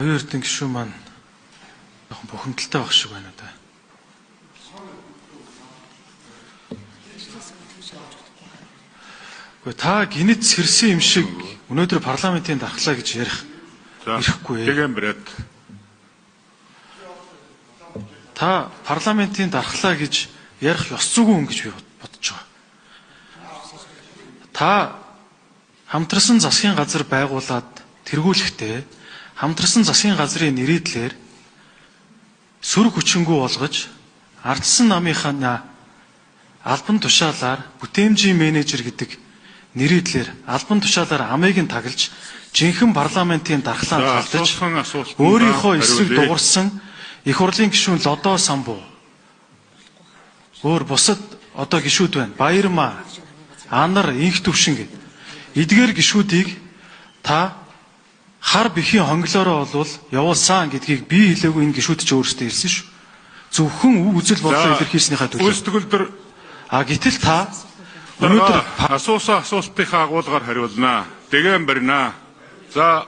Оюун эрдэнэ гишүүн маань бухимдалтай байх шиг байна да. Та гинэд сэрсэн юм шиг өнөөдөр парламентын дархлаа гэж ярих ирэхгүй. Та парламентын дархлаа гэж ярих ёс зүйн гэж би бодож байгаа. Та хамтарсан засгийн газар байгуулад тэргүүлэхдээ хамтарсан засгийн газрын нэрийдлэр сөрөг хүчингү болгож ардсан намынхаа албан тушаалаар бүтээмжийн менежер гэдэг нэрийдлэр албан тушаалаар амыг нь таглаж жинхэнэ парламентын дархлаанд халдаж өөрийнхөө эсрэг дуурсан их хурлын гишүүн Лодоо Самбуу өөр бусад одоо гишүүд байна. Баярмаа, Анар, Инх Төвшин гэд эдгээр гишүүдийг та хар бэхийн хонглоороо болвол явуулсан гэдгийг би хэлээгүй, энэ гишүүд ч өөрсдөө хэлсэн шүү. Зөвхөн үзэл бодлоо илэрхийлснийхаа төлөө. Гэтэл та өнөөдөр асуусан асуултынхаа агуулгаар хариулнаа. Дэгээн барина. За